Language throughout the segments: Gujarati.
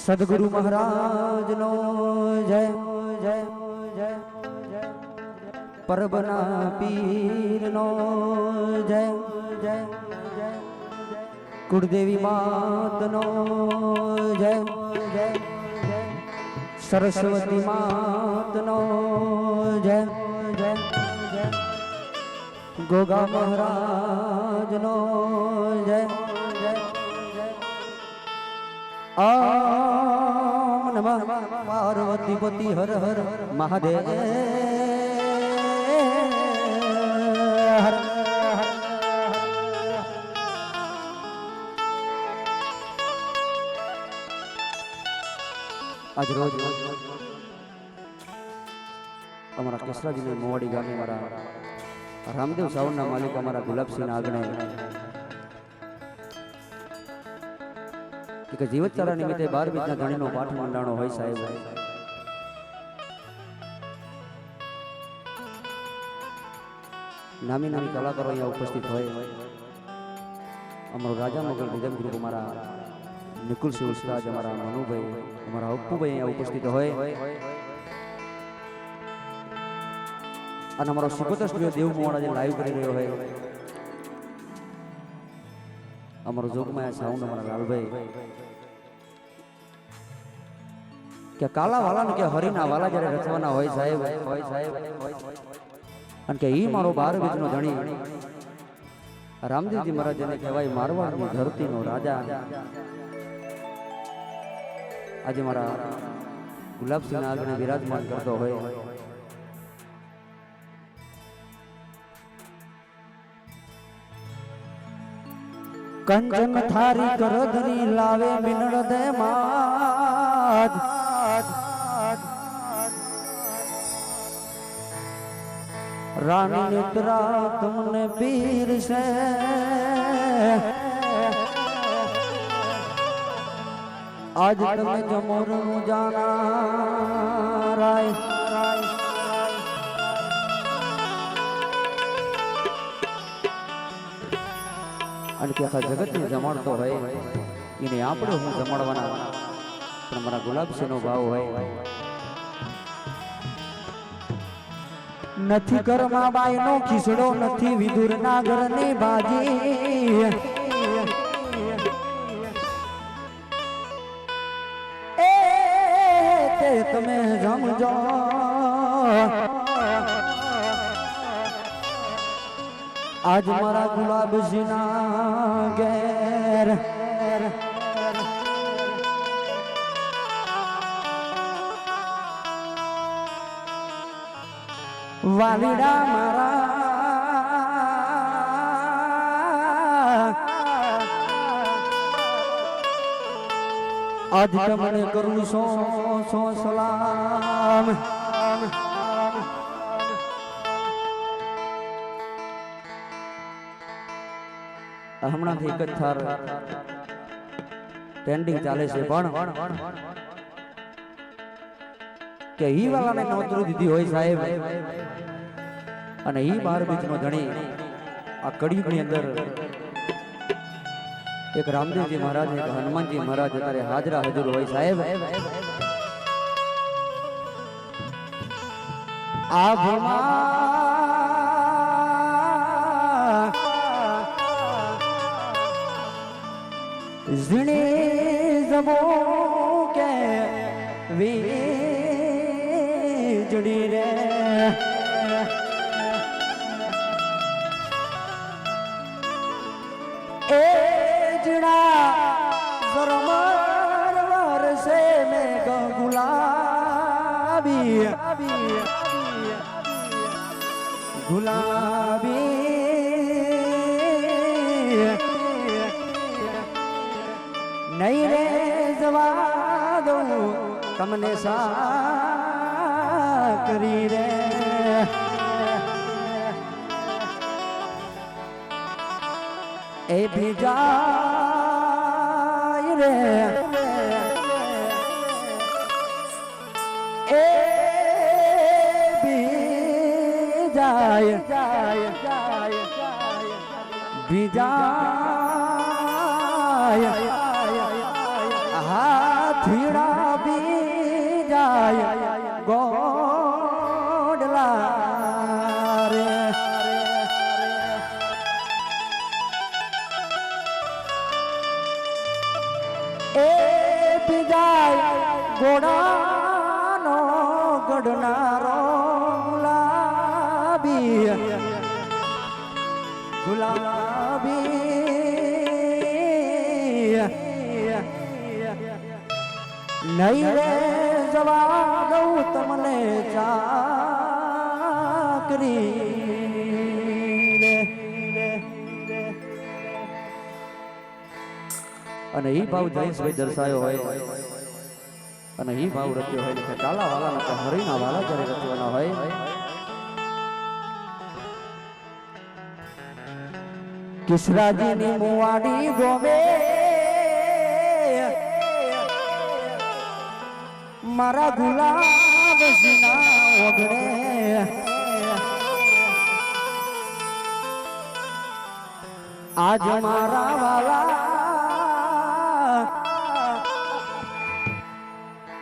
સદગુરુ મહારાજ નો જય જય જય જય પરબના પીર નો જય જય જય કુળદેવી માત નો જય જય જય સરસ્વતી માત નો જય જય જય ગોગા મહારાજ નો જય જય ઓમ નમઃ પાર્વતી પતિ હર હર મહાદેવ હર આજ રોજ અમારા કેસરાજી મોવાડી ગામે મારા રામદેવ સાવરના માલિક અમારા ગુલાબસિંહ આગણે કે જીવતચારા નિમિત્તે 12 બીજના ધણીનો પાઠ મંડાણો હોય સાહેબ. નામી નામી કલાકારો અહીંયા ઉપસ્થિત હોય. અમારો રાજા મોગલ રીધમ ગ્રુપ અમારા નિકુલસિંહ ઉસ્તાદ, અમારા મનુભાઈ, અમારા અપ્પુભાઈ અહીંયા ઉપસ્થિત હોય અને અમારો સુગત સ્ટુડિયો દેવ મોવાડા જે લાઈવ કરી રહ્યો હોય. અમારો જોગમાયા સાઉન્ડ અમારા લાલભાઈ કે કાલા વાલા ને કે હરીના વાલા જ્યારે રચવાના હોય સાહેબ અને કે ઈ મારો 12 બીજનો ધણી રામદેવજી મહારાજ જેને કહેવાય મારવાડની ધરતીનો રાજા. આજે મારા ગુલાબસિંહ આગળ વિરાજમાન કરતો હોય. કંચન થારી કરધરી લાવે મિનળ દે માદ રાની નેત્રા તમને પીર છે આજ તમે જમોરું જાના રાય અને કે આખા જગતને જમાડતો હોય એને આપણે હું જમાડવાના, પણ મારા ગુલાબસિંહનો ભાવ હોય. નથી ઘરમાં બાયનો ખીસડો, નથી વિદુરના ઘરની બાજી, એ તે તમે સમજો. આજ મારા ગુલાબસિંહના ઘેર વાલીડા મારા આજ તમને કરું સો સલામ. હમણાંથી એક જ થાર ટ્રેન્ડિંગ ચાલે છે, પણ કે ઈ વાલાને નોતરું દીધી હોય સાહેબ અને ઈ 12 બીજનો ધણી આ કળિયુગની અંદર એક રામદેવજી મહારાજ, એક હનુમાનજી મહારાજ અત્યારે હાજરા હજુર હોય સાહેબ. આ ઝીણી જબો કે વીજળી રે એ જીણા ઝરમર વરસે મેઘ ગુલાબી ગુલાબી નહીં રે જવા દઉં તમને સાકરી રે. એ ભીજાય રે એ ભીજાય ભીજાય હાથીડા એ પીજાય ગોડાનો ગડનારો ગુલાબી નહીં રે જવા દઉં તમને ચાકરી અને ઈ ભાવ જયેશભાઈ દર્શાયો હોય અને ઈ ભાવ રચ્યો હોય કે કાલા વાલા ને હરીના વાલા જ્યારે રચવાના હોય કિશરાજીની મુવાડી ગોમે મારા ગુલાબ સીના ઓગણે આજ મારા વાલા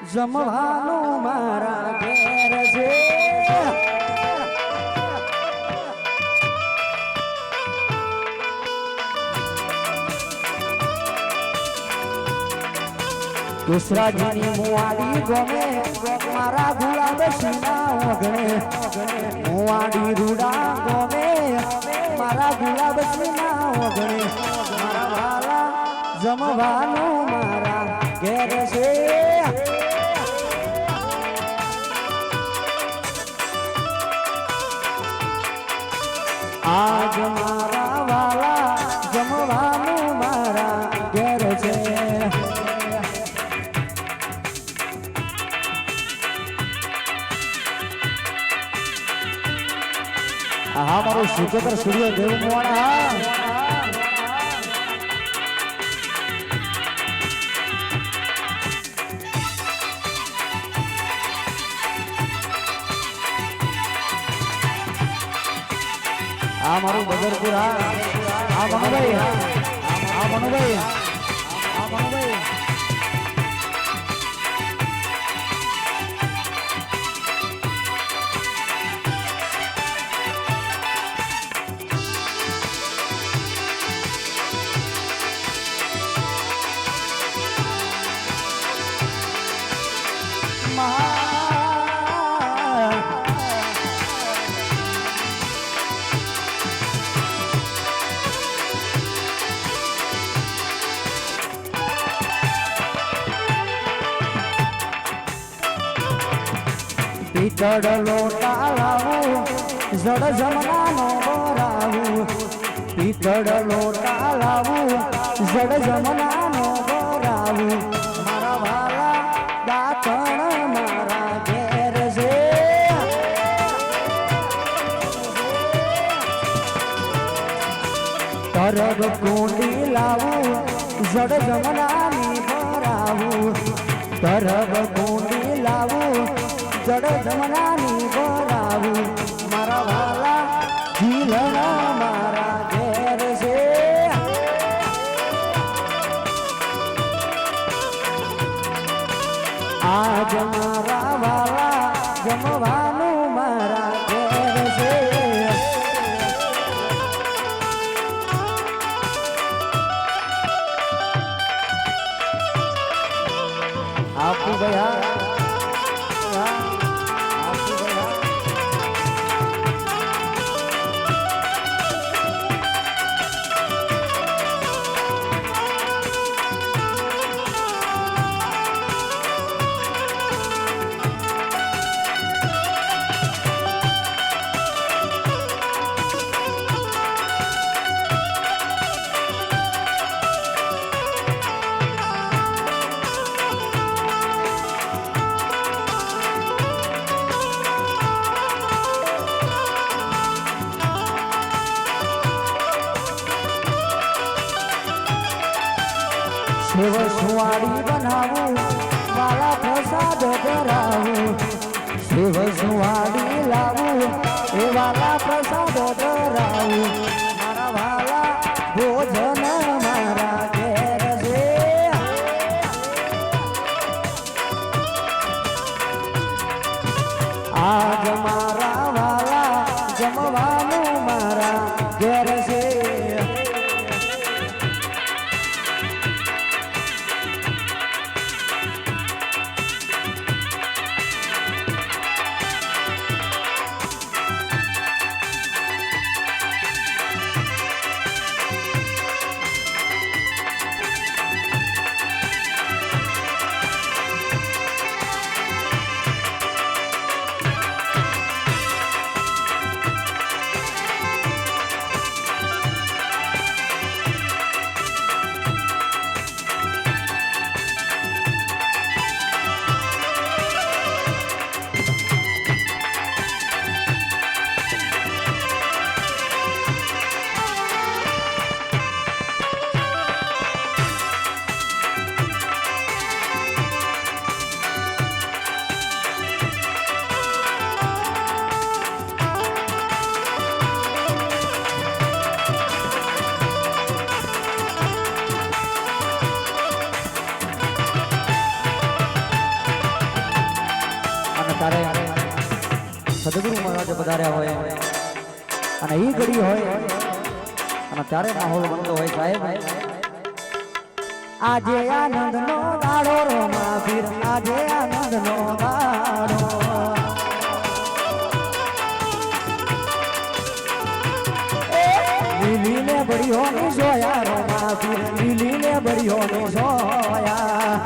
જમવાનું મારા ઘેર છે કિશરાજીની મુવાડી ગમે મારા ગુલાબ સીના ઓગણે મુવાડી રૂડા ગમે મારા ગુલાબ સીના ઓગણે મારા વાલા જમવાનું મારા ઘેર છે આજ મારા વાલા જમવાનું મારા ઘેર છે હા મારું સુચેતર સૂર્ય દેવ મોણા આ મારું બદરપુર આ મનુભાઈ આ મનુભાઈ આ મનુભાઈ પિતળ લોટા લાવું જડ જમનાનો બોરાવું પિતળ લોટા લાવું જડ જમનાનો બોરાવું મારા વાલા દાતણ મારા ઘેર છે તરબ કુંડી લાવું જડ જમનાની બોરાવું તરબ કુંડી લાવું જડ જમનાની બોરાવું મારા વાલા જીલના મારા ઘેર છે આજ મારા વાલા જમવાનું મારા ઘેર છે આપું ભયા શિવ સુવાડી બનાવું વાલા પ્રસાદ ધરાવું શિવ સુવાડી લાવું એ વાલા પ્રસાદ ધરાવું મારા વાલા ભોજન મારા ઘેર છે આજ મારા વાલા જમવાનું મારા ઘેર છે સદગુરુ મહારાજ પધાર્યા હોય અને એ ઘડી હોય અને ત્યારે માહોલ બનતો હોય સાહેબ આજે આનંદનો દાડો રો મહાવીર આજે આનંદનો દાડો લીલી ને બળીઓ ને જોયા રો મહાવીર લીલી ને બળીઓ ને જોયા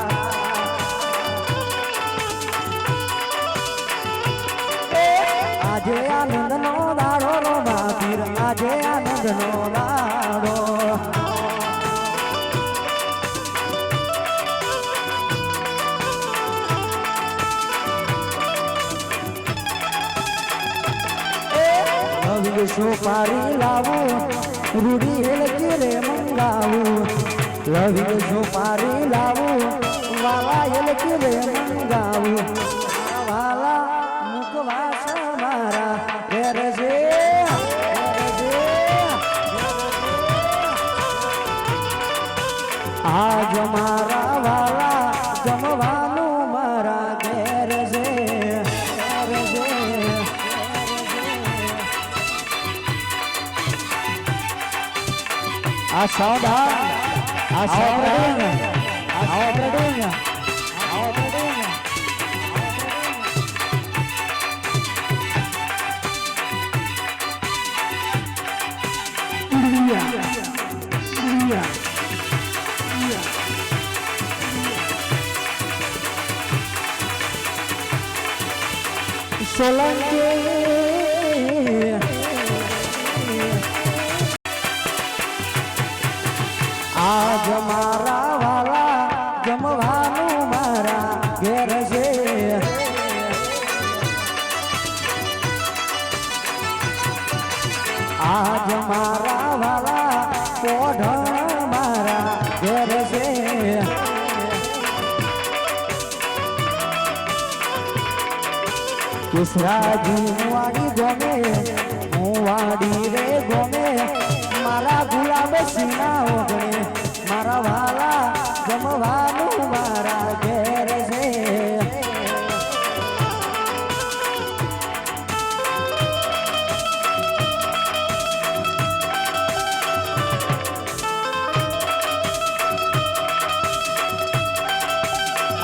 આજે આનંદનો દાડો રો મહાવીર આજે આનંદનો દાડો સોપારી લાવું રૂડી હેલકી રે મંગાવું લવી સોપારી લાવું વાલા હેલકી રે મંગાવું વાલા મુકવાસ મારા ઘેર છે આજ મારા વાલા જમવાનું મારા ઘેર છે આ સાવડા આ સાવડા આવો પ્રડોંગ આવો પ્રડોંગ સોલંકી આજ મારા વાલા જમવાનું મારા ઘેર છે આજ મારા વાલા પોઢણ મારા ઘેર છે કેસરાજી વાડી ગમે હું વાડી રે ગમે મારા ગુલાબ સીના ઓગણે મારા વાલા જમવાનું મારા ઘેર છે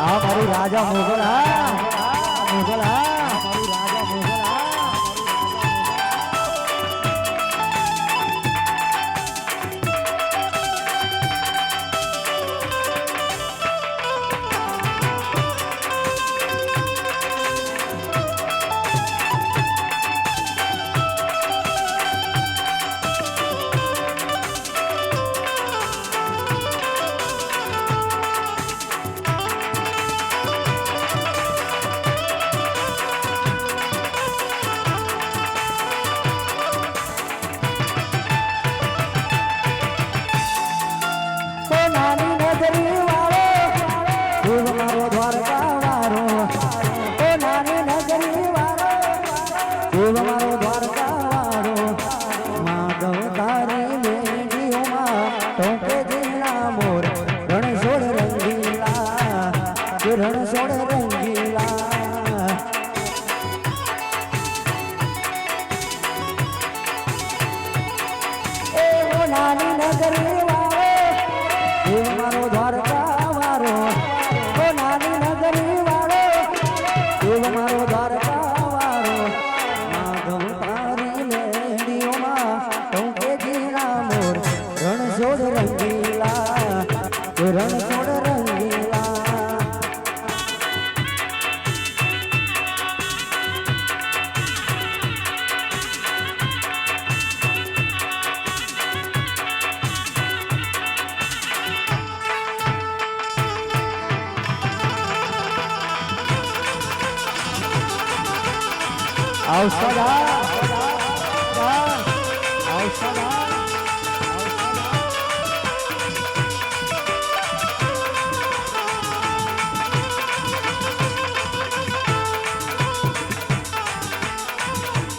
આ મારું રાજા મોગલ હા મોગલ હા મારું રાજા મોગલ હા રણછોડ રંગીલા એ નાની નગરી વાળો મારો દ્વારકા વાળો ઓ નાની નગરી વાળો મારો દ્વારકા વાળો માધવ તારી લેડીઓમાં ટોકે જીણા મોર રણછોડ રંગીલા રણછોડ રંગીલા ઔષધા ઔષધા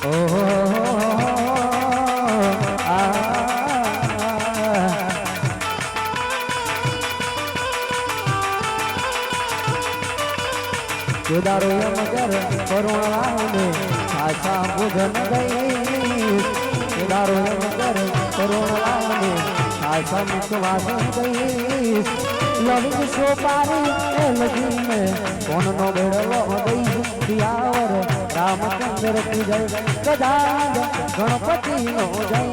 ઓહો કેદારો યમજર કરુણાને આશા ભોજન ગઈ દારો નગર કરુણ લાગે આશા મુખવાસ ગઈ લવિંગ સોપારી એ લગી મે કોનનો બેડલો ગઈ દિયાવર રામચંદ્ર કી જય ગજાનંદ ગણપતિ નો જય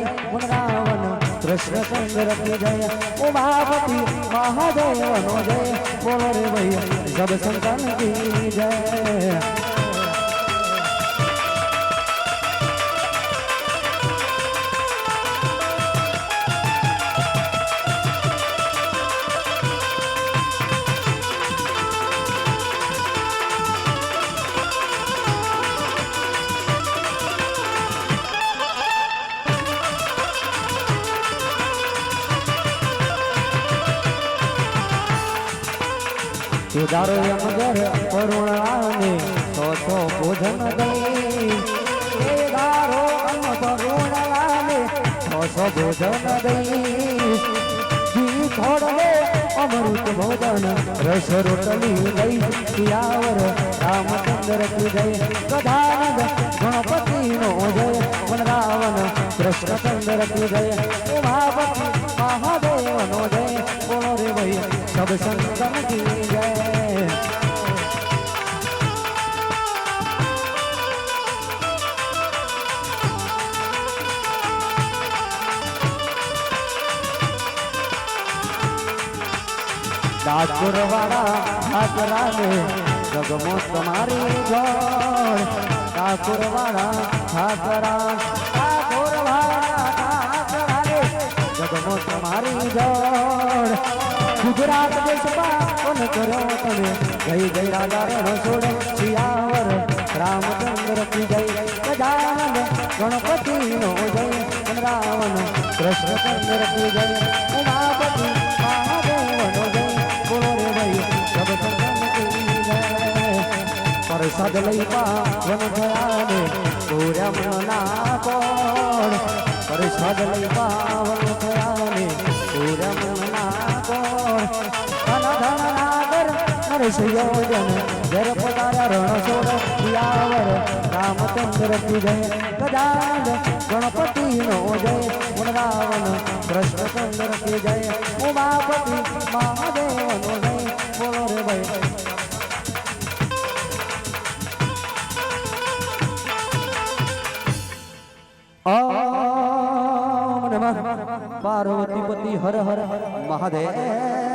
રાવણ કૃષ્ણચંદ્ર કી જય ઉમાપતિ મહાદેવ નો જય બોલો રે ભૈયા સબ સંતન કી જય દારો અમગર કરુણાને સો ભોજન દઈ એ દારો અમ કરુણાને સો ભોજન દઈ જી ખોડલે અમૃત ભોજન રસ રોટલી દઈ સિયાવર રામચંદ્ર કી જય ગજાનંદ ગણપતિ નો જય વનરાવન કૃષ્ણચંદ્ર કી જય ઉમાપતિ મહાદેવ નો જય બોલો રે ભૈયા સબ સંતન કી જય ડાકોર વાળા ઠાકરા ને જગમો તમારી જોડ ડાકોર વાળા ઠાકરા ડાકોર વાળા ઠાકરા ને જગમો તમારી જોડ ગુજરાત દેશમાં કોણ કર્યો તમે જય જય રાજા રણછોડ સિયાવર રામચંદ્ર કી જય ગજાનંદ ગણપતિ નો જય રાવણ કૃષ્ણચંદ્ર કી જય ઉમાપતિ મહાદેવ નો જય બોલો રે ભાઈ સબ સંતન કી જય પ્રસાદ લઈ પાવન થયા ને સૂર્ય ના કોણ પ્રસાદ લઈ પાવન થયા ને સૂર્ય ના કોણ ધન ધન નાગર નરેશ યોજન જર પધાર્યા રણછોડ સિયાવર રામચંદ્ર કી જય ગજાનંદ ગણપતિ નો જય રાવણ કૃષ્ણચંદ્ર કી જય ઉમાપતિ મહાદેવ નો જય બોલો રે ભાઈ ઓમ નમઃ પાર્વતીપતિ હર હર મહાદેવ